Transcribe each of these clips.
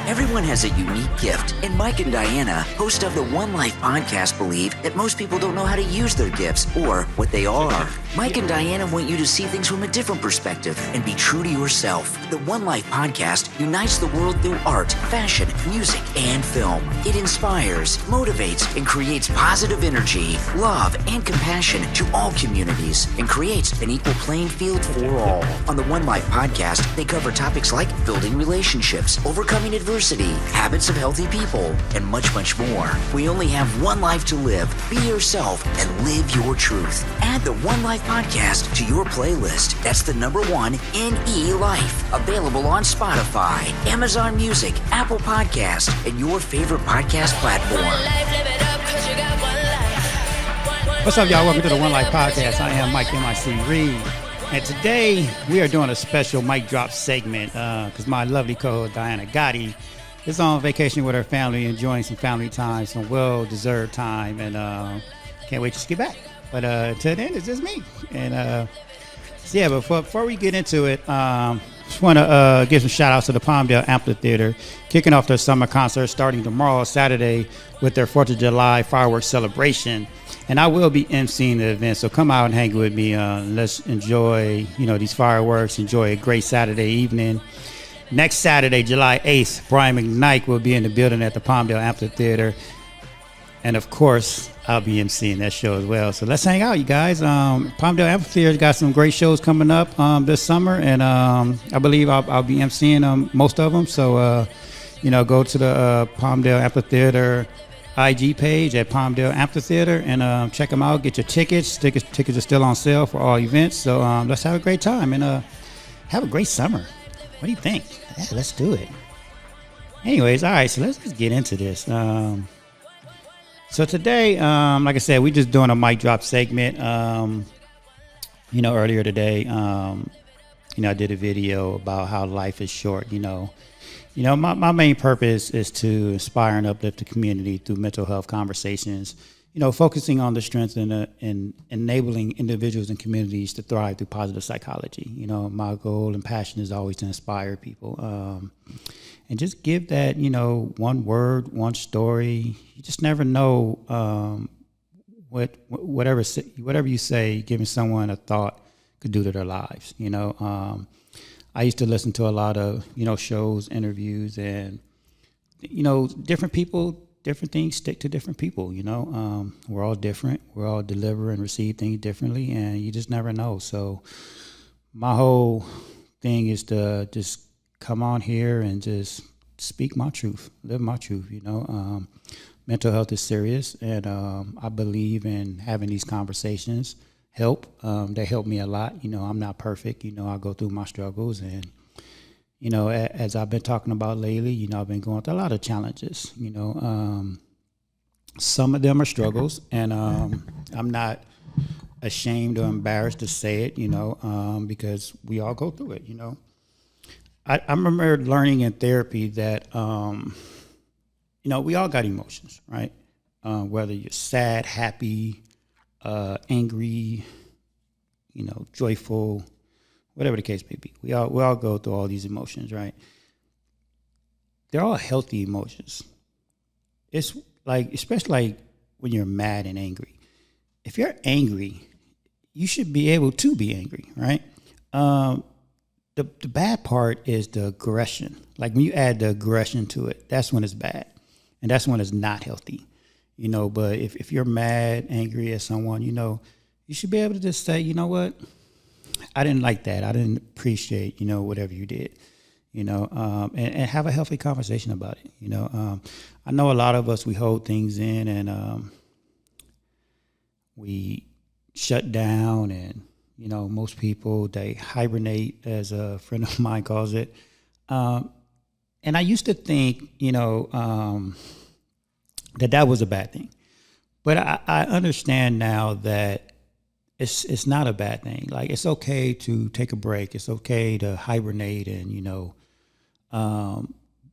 Everyone has a unique gift, and Mike and Diana, host of the 1NELife podcast, believe that most people don't know how to use their gifts or what they are. Mike and Diana want you to see things from a different perspective and be true to yourself. The 1NELife podcast unites the world through art, fashion, music, and film. It inspires, motivates, and creates positive energy, love, and compassion to all communities and creates an equal playing field for all. On the 1NELife podcast, they cover topics like building relationships, overcoming adversity, habits of healthy people, and much, much more. We only have one life to live. Be yourself and live your truth. Add the 1NELife podcast to your playlist. That's the number 1NELife. Available on Spotify, Amazon Music, Apple Podcasts, and your favorite podcast platform. What's up, y'all? Welcome to the 1NELife podcast. I am Mike MIC Reed. And today we are doing a special mic drop segment because my lovely co-host Diana Gotti is on vacation with her family, enjoying some family time, some well-deserved time, and can't wait to get back. But until then, it's just me. And but before we get into it, just want to give some shout-outs to the Palmdale Amphitheater, kicking off their summer concert starting tomorrow, Saturday, with their 4th of July fireworks celebration. And I will be emceeing the event, so come out and hang with me. Let's enjoy, these fireworks. Enjoy a great Saturday evening. Next Saturday, July 8th, Brian McKnight will be in the building at the Palmdale Amphitheater. And, of course, I'll be emceeing that show as well. So let's hang out, you guys. Palmdale Amphitheater's got some great shows coming up this summer, and I believe I'll be emceeing most of them. So, go to the Palmdale Amphitheater IG page at Palmdale Amphitheater and check them out. Get your tickets. Tickets are still on sale for all events. So let's have a great time and have a great summer. What do you think? Yeah, let's do it. Anyways, all right. So let's just get into this. So today, like I said, we're just doing a mic drop segment. Earlier today, I did a video about how life is short. My main purpose is to inspire and uplift the community through mental health conversations, focusing on the strengths and enabling individuals and communities to thrive through positive psychology. My goal and passion is always to inspire people and just give that, one word, one story. You just never know whatever you say, giving someone a thought could do to their lives, I used to listen to a lot of, shows, interviews, and, different people, different things stick to different people, We're all different. We're all deliver and receive things differently, and you just never know. So my whole thing is to just come on here and just speak my truth, live my truth, Mental health is serious, and I believe in having these conversations. They help me a lot. I'm not perfect. I go through my struggles, and as I've been talking about lately, I've been going through a lot of challenges. Some of them are struggles, and I'm not ashamed or embarrassed to say it. Because we all go through it. I remember learning in therapy that we all got emotions, right? Whether you're sad, happy, angry, joyful, whatever the case may be. We all go through all these emotions, right? They're all healthy emotions. It's like, especially like when you're mad and angry. If you're angry, you should be able to be angry, right? The bad part is the aggression. Like when you add the aggression to it, that's when it's bad. And that's when it's not healthy. But if you're mad, angry at someone, you should be able to just say, you know what, I didn't like that. I didn't appreciate, whatever you did, and have a healthy conversation about it. I know a lot of us, we hold things in and we shut down and, most people, they hibernate, as a friend of mine calls it. And I used to think, that was a bad thing. But I understand now that it's not a bad thing. Like, it's okay to take a break. It's okay to hibernate and,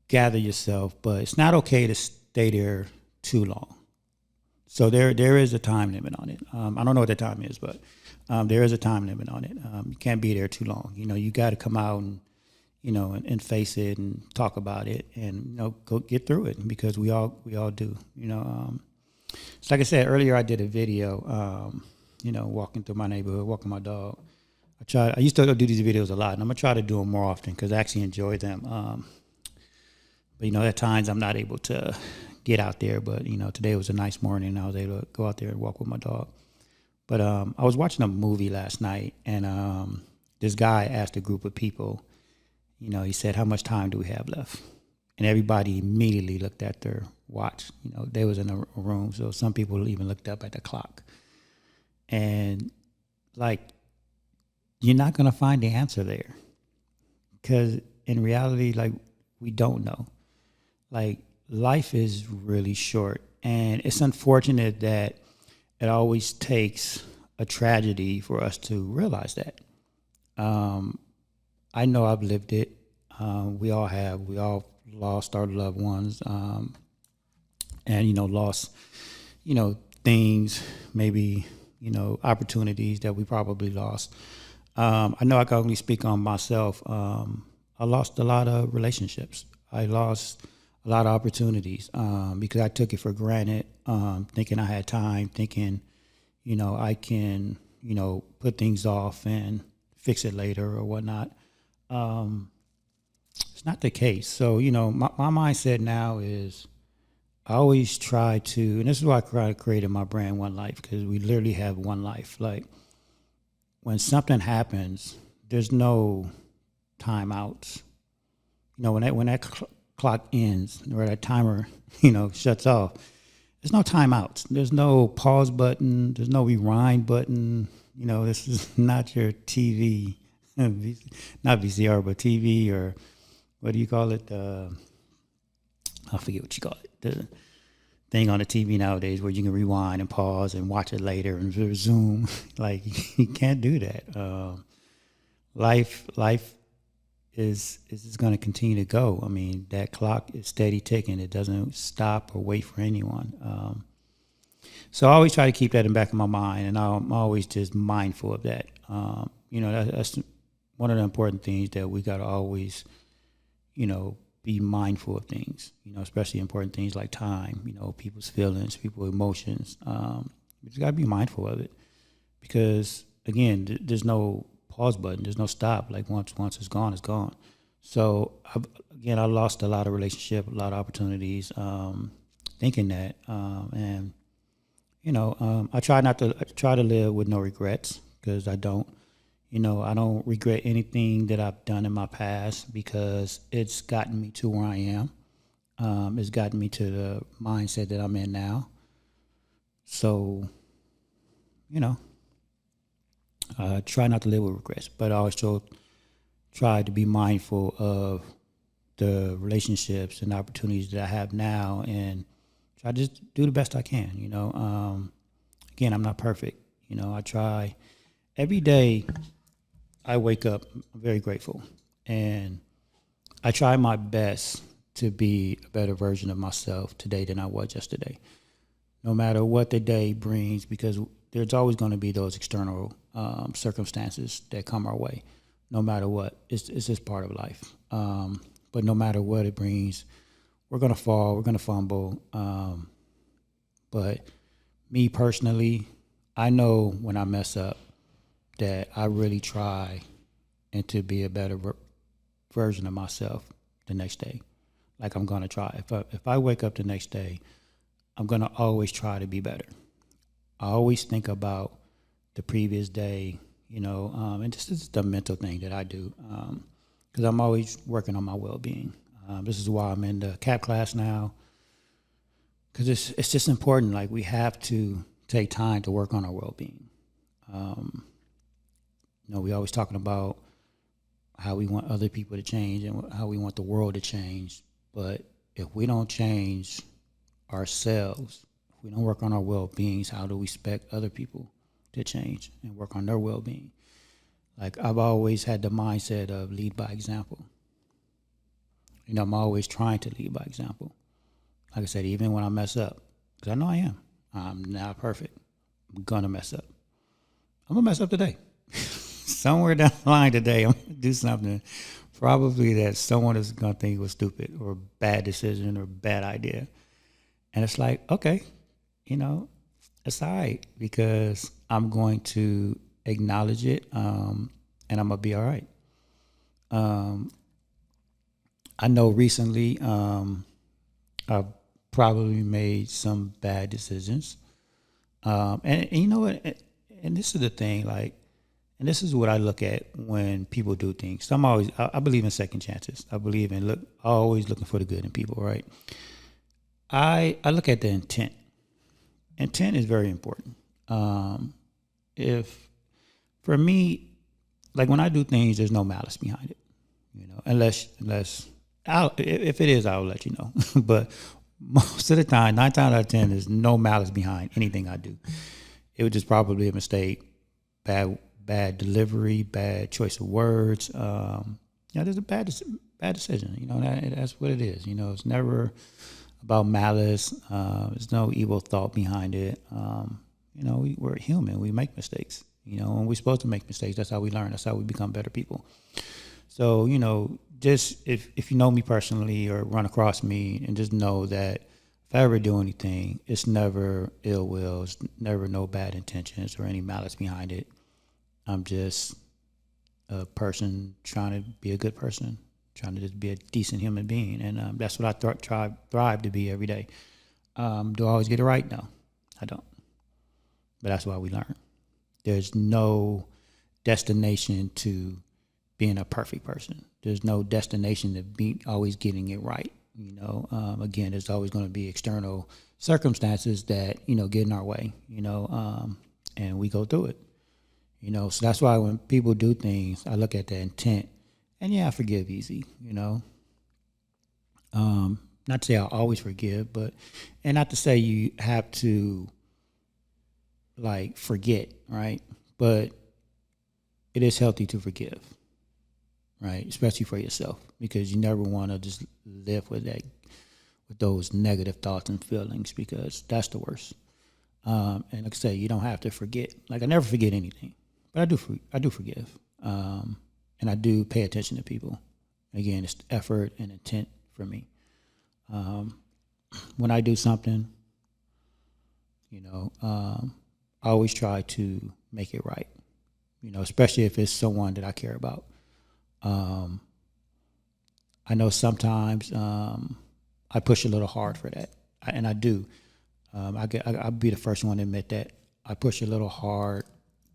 gather yourself. But it's not okay to stay there too long. So there is a time limit on it. I don't know what the time is, but there is a time limit on it. You can't be there too long. You got to come out and, and face it and talk about it and, go get through it because we all do, So like I said earlier, I did a video, walking through my neighborhood, walking my dog. I used to do these videos a lot, and I'm gonna try to do them more often because I actually enjoy them. But at times I'm not able to get out there. But today was a nice morning, and I was able to go out there and walk with my dog. But I was watching a movie last night, and this guy asked a group of people, he said, "How much time do we have left?" And everybody immediately looked at their watch. They was in a room, so some people even looked up at the clock. And you're not gonna find the answer there, because in reality, we don't know. Life is really short, and it's unfortunate that it always takes a tragedy for us to realize that. I know I've lived it. We all have. We all lost our loved ones, and lost, things, maybe opportunities that we probably lost. I know I can only speak on myself. I lost a lot of relationships. I lost a lot of opportunities because I took it for granted, thinking I had time, thinking, I can, put things off and fix it later or whatnot. It's not the case. So, my mindset now is I always try to, and this is why I created my brand, 1NELife, because we literally have one life. When something happens, there's no timeouts. When that clock ends or that timer, shuts off, there's no timeouts. There's no pause button. There's no rewind button. This is not your TV, not VCR, but TV, or what do you call it? I forget what you call it. The thing on the TV nowadays where you can rewind and pause and watch it later and resume. You can't do that. Life is going to continue to go. I mean, that clock is steady ticking. It doesn't stop or wait for anyone. So I always try to keep that in the back of my mind, and I'm always just mindful of that. That's one of the important things that we got to always, be mindful of things, especially important things like time, people's feelings, people's emotions. We just got to be mindful of it because, again, there's no pause button. There's no stop. Once it's gone, it's gone. So, I lost a lot of relationship, a lot of opportunities, thinking that. I try to live with no regrets because I don't. I don't regret anything that I've done in my past because it's gotten me to where I am. It's gotten me to the mindset that I'm in now. So, try not to live with regrets, but I also try to be mindful of the relationships and opportunities that I have now and try to just do the best I can, Again, I'm not perfect. I try every day. I wake up very grateful, and I try my best to be a better version of myself today than I was yesterday, no matter what the day brings, because there's always going to be those external circumstances that come our way, no matter what. It's just part of life. But no matter what it brings, we're going to fall, we're going to fumble. But me personally, I know when I mess up, that I really try and to be a better version of myself the next day. I'm going to try. If I wake up the next day, I'm going to always try to be better. I always think about the previous day, and this is the mental thing that I do because I'm always working on my well-being. This is why I'm in the CAP class now because it's just important. We have to take time to work on our well-being. We always talking about how we want other people to change and how we want the world to change. But if we don't change ourselves, if we don't work on our well-beings, how do we expect other people to change and work on their well-being? I've always had the mindset of lead by example. I'm always trying to lead by example. Like I said, even when I mess up, because I know I am. I'm not perfect. I'm going to mess up. I'm going to mess up today. Somewhere down the line today, I'm going to do something probably that someone is going to think it was stupid or bad decision or bad idea. And it's like, okay, it's all right because I'm going to acknowledge it, and I'm going to be all right. I know recently I've probably made some bad decisions. And you know what? And this is the thing, like, and this is what I look at when people do things. I believe in second chances. I believe in always looking for the good in people, right? I look at the intent. Intent is very important. If for me, like when I do things, there's no malice behind it, unless if it is, I'll let you know. But most of the time, 9 times out of 10, there's no malice behind anything I do. It was just probably a mistake, bad delivery, bad choice of words. There's a bad decision. That's what it is. It's never about malice. There's no evil thought behind it. We're human. We make mistakes. And we're supposed to make mistakes. That's how we learn. That's how we become better people. So, just if you know me personally or run across me, and just know that if I ever do anything, it's never ill will. It's never no bad intentions or any malice behind it. I'm just a person trying to be a good person, trying to just be a decent human being. And that's what I thrive to be every day. Do I always get it right? No, I don't. But that's why we learn. There's no destination to being a perfect person. There's no destination to be always getting it right. Again, there's always going to be external circumstances that, get in our way, and we go through it. So that's why when people do things, I look at the intent, and I forgive easy, not to say I'll always forgive, and not to say you have to like forget, right? But it is healthy to forgive, right? Especially for yourself, because you never want to just live with those negative thoughts and feelings, because that's the worst. And like I say, you don't have to forget. Like I never forget anything, but I do forgive, and I do pay attention to people. Again, it's effort and intent for me. When I do something, I always try to make it right. Especially if it's someone that I care about. I know sometimes I push a little hard for that, and I do. I'll be the first one to admit that I push a little hard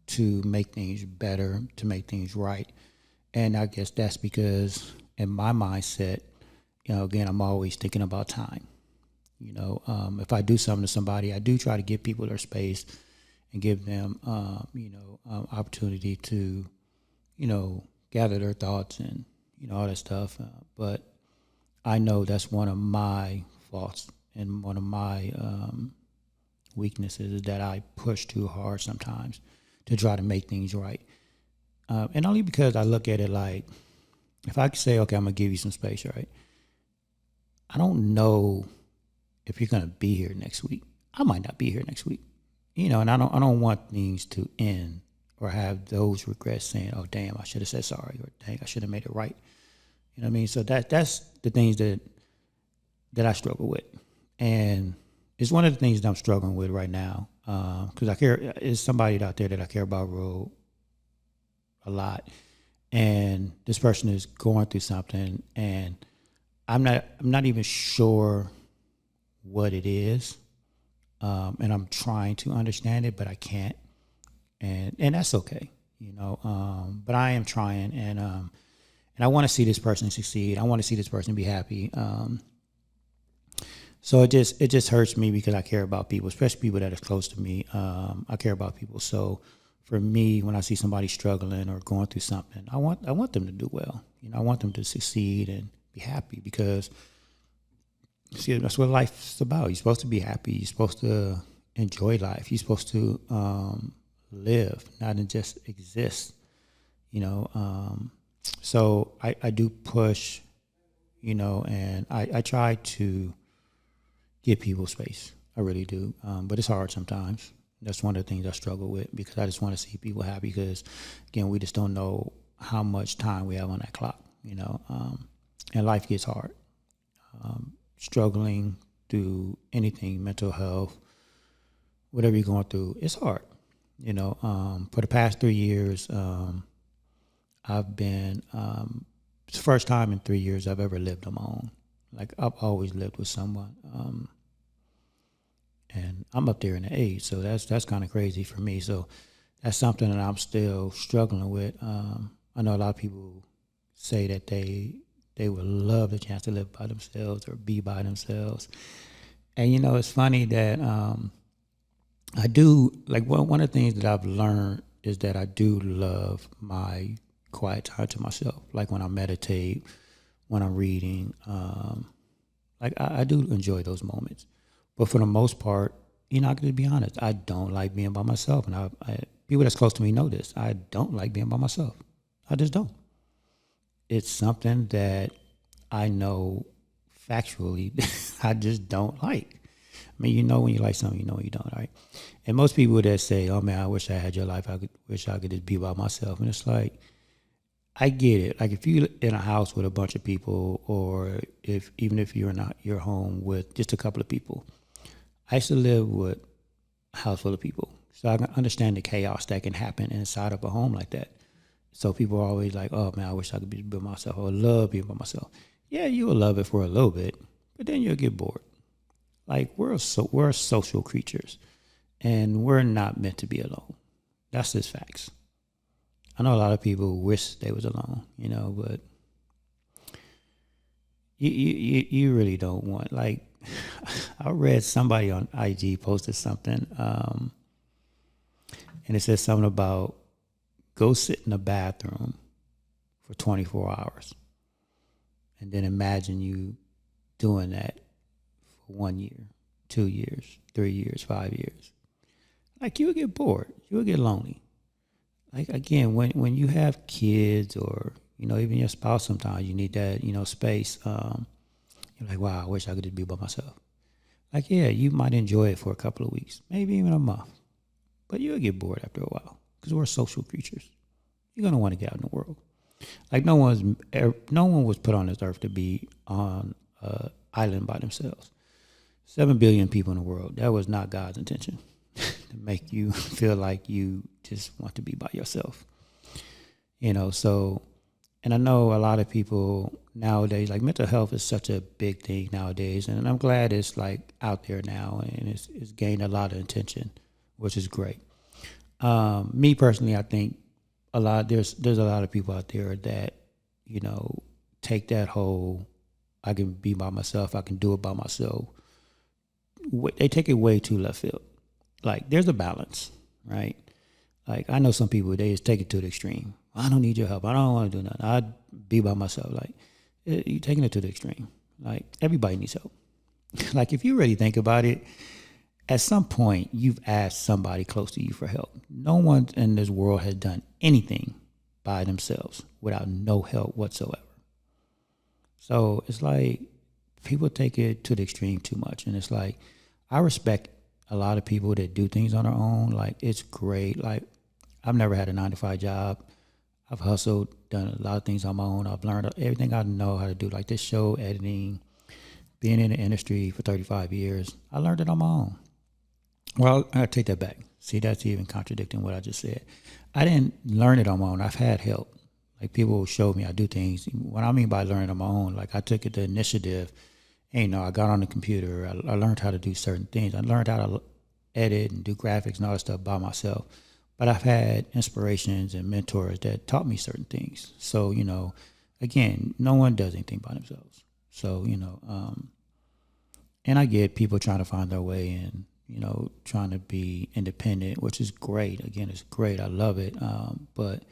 to make things better, to make things right, and I guess that's because in my mindset, again, I'm always thinking about time. If I do something to somebody, I do try to give people their space and give them, opportunity to, gather their thoughts and, all that stuff. But I know that's one of my faults and one of my weaknesses is that I push too hard sometimes to try to make things right. And only because I look at it like, if I could say, okay, I'm going to give you some space, right? I don't know if you're going to be here next week. I might not be here next week. And I don't want things to end or have those regrets saying, oh, damn, I should have said sorry, or dang, I should have made it right. You know what I mean? So that's the things that I struggle with. And it's one of the things that I'm struggling with right now, because it's somebody out there that I care about real a lot. And this person is going through something, and I'm not even sure what it is. And I'm trying to understand it, but I can't, and that's okay, but I am trying, and I want to see this person succeed. I want to see this person be happy. So it just hurts me because I care about people, especially people that are close to me. I care about people. So for me, when I see somebody struggling or going through something, I want them to do well. I want them to succeed and be happy, because see, that's what life's about. You're supposed to be happy. You're supposed to enjoy life. You're supposed to live, not just exist. So I do push, and I try to give people space. I really do. But it's hard sometimes. That's one of the things I struggle with, because I just want to see people happy, because, again, we just don't know how much time we have on that clock. and life gets hard. Struggling through anything, mental health, whatever you're going through, it's hard. For the past 3 years, I've been, it's the first time in 3 years I've ever lived on my own. Like, I've always lived with someone. And I'm up there in the age, so that's kind of crazy for me. So that's something that I'm still struggling with. I know a lot of people say that they would love the chance to live by themselves or be by themselves. And, it's funny that I do, like, one of the things that I've learned is that I do love my quiet time to myself. Like when I meditate, when I'm reading, I do enjoy those moments. But for the most part, I got to be honest, I don't like being by myself. And I people that's close to me know this. I don't like being by myself. I just don't. It's something that I know factually I just don't like. I mean, when you like something, when you don't, right? And most people that say, oh man, I wish I had your life. Wish I could just be by myself. And it's like, I get it. Like if you're in a house with a bunch of people, or even if you're in your home with just a couple of people. I used to live with a house full of people. So I can understand the chaos that can happen inside of a home like that. So people are always like, oh man, I wish I could be by myself. I would love being by myself. Yeah, you will love it for a little bit, but then you'll get bored. Like we're social creatures, and we're not meant to be alone. That's just facts. I know a lot of people wish they was alone, but you really don't want, like, I read somebody on IG posted something, and it says something about go sit in the bathroom for 24 hours, and then imagine you doing that for 1 year, 2 years, 3 years, 5 years. Like, you would get bored. You would get lonely. Like, again, when you have kids or, even your spouse, sometimes you need that, space. You're like, wow, I wish I could just be by myself. Like, yeah, you might enjoy it for a couple of weeks, maybe even a month. But you'll get bored after a while because we're social creatures. You're going to want to get out in the world. Like, no one was put on this earth to be on an island by themselves. 7 billion people in the world. That was not God's intention, to make you feel like you just want to be by yourself. So, and I know a lot of people nowadays, like, mental health is such a big thing nowadays, and I'm glad it's like out there now, and it's gained a lot of attention, which is great. Me personally, I think there's a lot of people out there that, take that whole, I can be by myself, I can do it by myself. They take it way too left field. Like, there's a balance, right? Like, I know some people, they just take it to the extreme. I don't need your help. I don't want to do nothing. I'd be by myself. Like, you're taking it to the extreme. Like, everybody needs help. Like, if you really think about it, at some point, you've asked somebody close to you for help. No one in this world has done anything by themselves without no help whatsoever. So it's like people take it to the extreme too much. And it's like, I respect a lot of people that do things on their own. Like, it's great. Like, I've never had a 9-to-5 job. I've hustled, done a lot of things on my own. I've learned everything I know how to do, like this show, editing, being in the industry for 35 years. I learned it on my own. Well, I take that back. See, that's even contradicting what I just said. I didn't learn it on my own. I've had help. Like, people showed me I do things. What I mean by learning on my own, like, I took the initiative. I got on the computer. I learned how to do certain things. I learned how to edit and do graphics and all that stuff by myself. But I've had inspirations and mentors that taught me certain things. So, again, no one does anything by themselves. So, and I get people trying to find their way and, trying to be independent, which is great. Again, it's great. I love it. But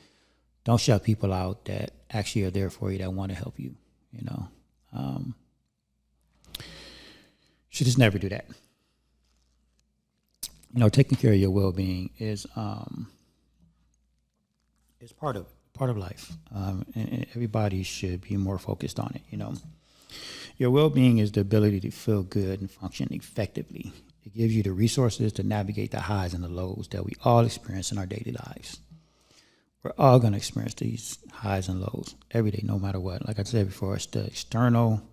don't shut people out that actually are there for you, that want to help you, should just never do that. Taking care of your well-being is part of life, and everybody should be more focused on it. Your well-being is the ability to feel good and function effectively. It gives you the resources to navigate the highs and the lows that we all experience in our daily lives. we're all going to experience these highs and lows every day, no matter what. Like I said before, it's the external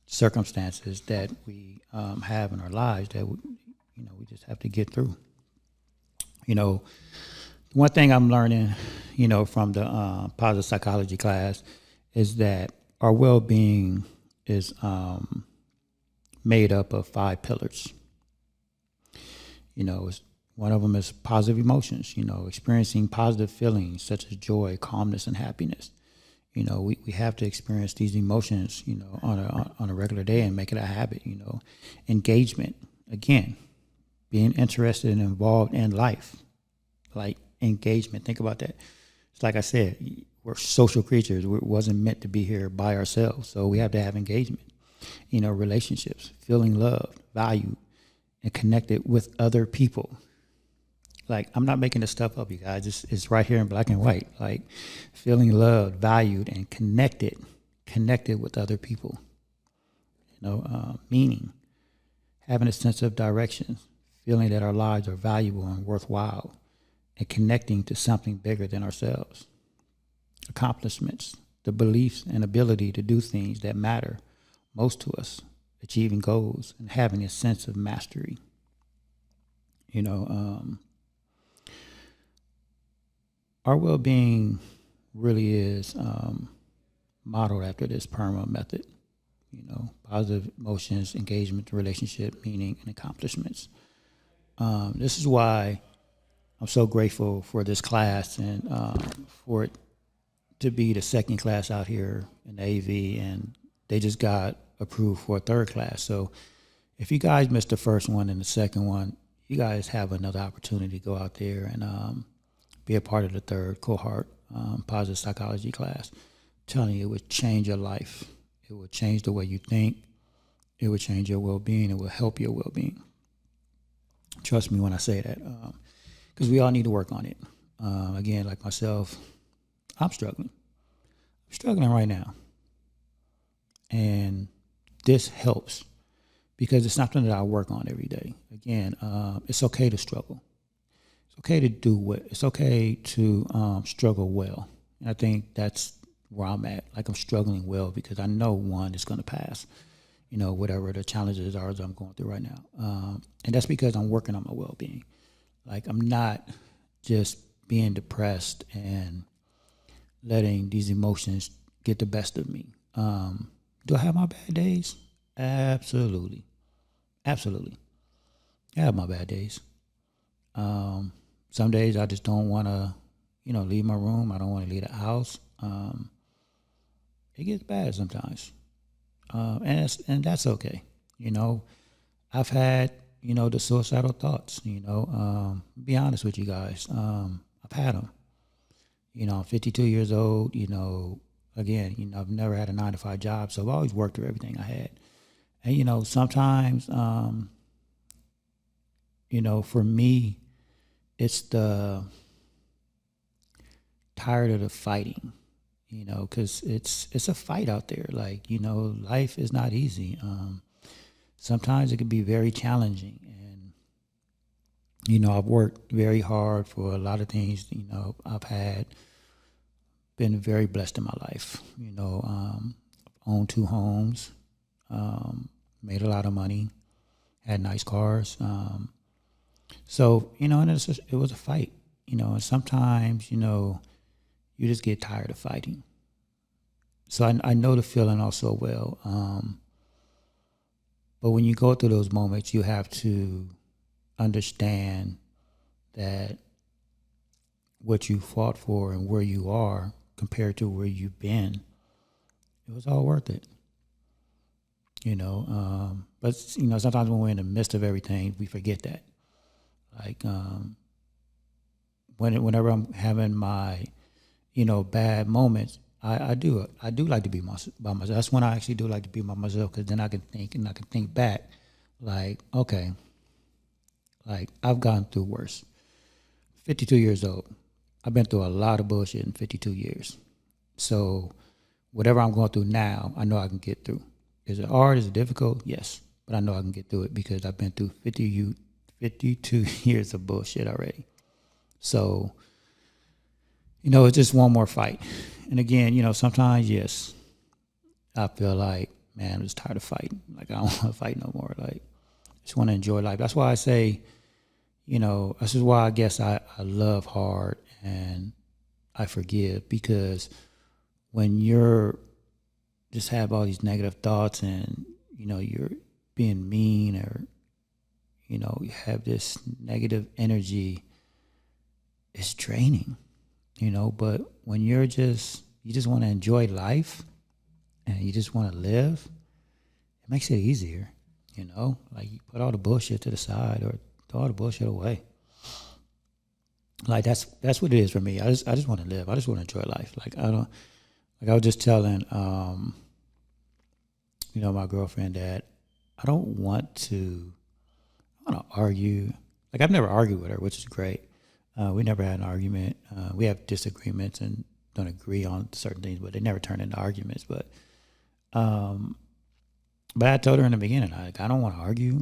circumstances that we have in our lives that we just have to get through. One thing I'm learning, from the positive psychology class is that our well-being is made up of 5 pillars. One of them is positive emotions, experiencing positive feelings such as joy, calmness, and happiness. We have to experience these emotions, on a regular day and make it a habit, Engagement, again, being interested and involved in life, like engagement. Think about that. It's like I said, we're social creatures. We wasn't meant to be here by ourselves. So we have to have engagement, relationships, feeling loved, valued, and connected with other people. Like, I'm not making this stuff up, you guys. It's right here in black and white. Like, feeling loved, valued, and connected with other people. Meaning, having a sense of direction, feeling that our lives are valuable and worthwhile, and connecting to something bigger than ourselves. Accomplishments, the beliefs and ability to do things that matter most to us, achieving goals, and having a sense of mastery. Our well-being really is modeled after this PERMA method. Positive emotions, engagement, relationship, meaning, and accomplishments. This is why I'm so grateful for this class and for it to be the second class out here in the AV, and they just got approved for a third class. So if you guys missed the first one and the second one, you guys have another opportunity to go out there and be a part of the third cohort positive psychology class. I'm telling you, it would change your life. It would change the way you think. It would change your well-being. It will help your well-being. Trust me when I say that, because we all need to work on it. Again, like myself, I'm struggling. I'm struggling right now. And this helps because it's something that I work on every day. Again, it's okay to struggle. It's okay to do what, it's okay to struggle well. And I think that's where I'm at. Like, I'm struggling well because I know one is going to pass, whatever the challenges are that I'm going through right now. And that's because I'm working on my well-being. Like, I'm not just being depressed and letting these emotions get the best of me. Do I have my bad days? Absolutely. Absolutely. I have my bad days. Some days I just don't want to, leave my room. I don't want to leave the house. It gets bad sometimes. And that's okay. I've had, the suicidal thoughts, be honest with you guys. I've had them. I'm 52 years old, again, I've never had a 9-to-5 job, so I've always worked through everything I had. And, sometimes, for me, it's the tired of the fighting, because it's a fight out there. Like, life is not easy. Sometimes it can be very challenging. And, I've worked very hard for a lot of things, I've been very blessed in my life. Owned 2 homes, made a lot of money, had nice cars. So, and it was a fight, and sometimes, you just get tired of fighting. So I know the feeling also well. But when you go through those moments, you have to understand that what you fought for and where you are compared to where you've been, it was all worth it. But sometimes when we're in the midst of everything, we forget that. Like, whenever I'm having my, bad moments, I do like to be by myself. That's when I actually do like to be by myself, because then I can think back, like, okay, like, I've gone through worse. 52 years old. I've been through a lot of bullshit in 52 years. So whatever I'm going through now, I know I can get through. Is it hard? Is it difficult? Yes. But I know I can get through it because I've been through 52 years of bullshit already. So, it's just one more fight. And again, sometimes, yes, I feel like, man, I'm just tired of fighting. Like, I don't want to fight no more. Like, I just want to enjoy life. That's why I say, this is why I guess I love hard and I forgive, because when you're just have all these negative thoughts and, you're being mean, or, you have this negative energy, it's draining, but when you just want to enjoy life and you just want to live, it makes it easier, like you put all the bullshit to the side or throw all the bullshit away. Like that's what it is for me. I just want to live. I just want to enjoy life. Like I was just telling, my girlfriend that I don't want to argue. Like I've never argued with her, which is great. We never had an argument. We have disagreements and don't agree on certain things, but they never turn into arguments. But I told her in the beginning, like, I don't want to argue.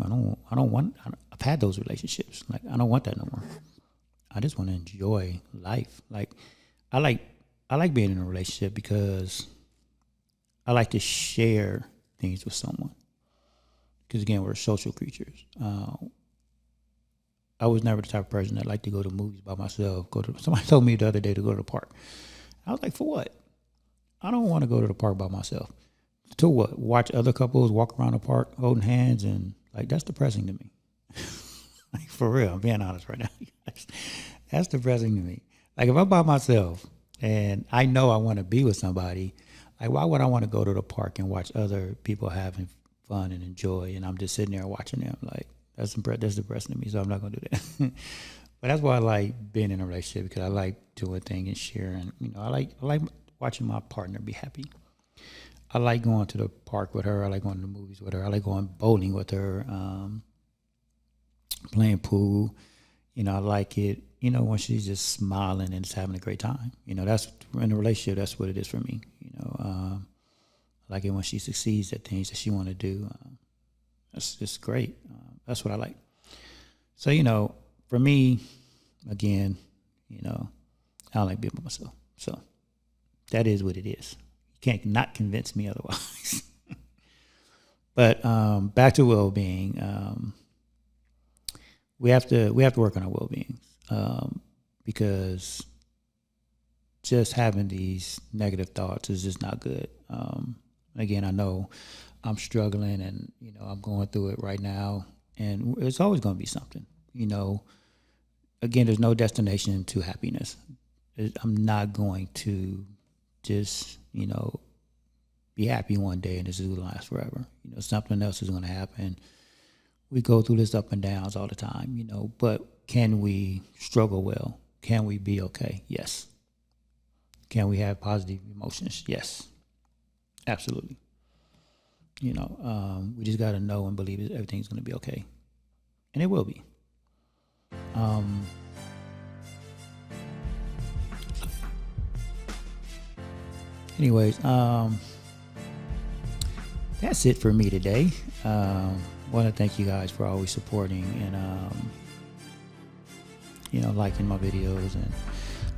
I've had those relationships. Like, I don't want that no more. I just want to enjoy life. Like, I like being in a relationship because I like to share things with someone. Because again, we're social creatures. I was never the type of person that liked to go to movies by myself. Somebody told me the other day to go to the park. I was like, for what? I don't want to go to the park by myself. To what? Watch other couples walk around the park holding hands, and like that's depressing to me. Like for real, I'm being honest right now. That's depressing to me. Like if I'm by myself and I know I want to be with somebody, like why would I want to go to the park and watch other people having fun and enjoy, and I'm just sitting there watching them? Like that's depressing to me, so I'm not gonna do that. But that's why I like being in a relationship, because I like doing things and sharing. I like watching my partner be happy. I like going to the park with her. I like going to the movies with her. I like going bowling with her, playing pool. I like it, when she's just smiling and just having a great time. That's in a relationship. That's what it is for me. I like it when she succeeds at things that she want to do. That's just great. That's what I like. So, for me, again, I don't like being by myself. So that is what it is. You can't not convince me otherwise. But back to well-being. We have to work on our well-being, because just having these negative thoughts is just not good. Again, I know I'm struggling, and I'm going through it right now, and it's always going to be something. Again, there's no destination to happiness. I'm not going to just be happy one day and this is going to last forever. Something else is going to happen. We go through this up and downs all the time, but can we struggle well? Can we be okay? Yes. Can we have positive emotions? Yes. Absolutely. We just got to know and believe that everything's going to be okay. And it will be. Anyways, that's it for me today. Want to thank you guys for always supporting and liking my videos and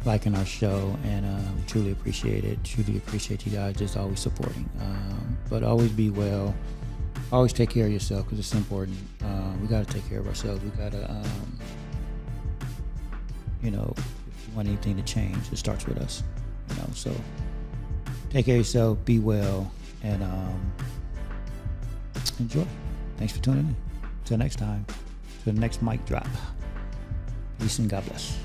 liking our show, and truly appreciate it. Truly appreciate you guys just always supporting. But always be well. Always take care of yourself, because it's important. We got to take care of ourselves. We got to, if you want anything to change, it starts with us. So take care of yourself. Be well, and enjoy. Thanks for tuning in. Till next time. Till the next mic drop. Peace and God bless.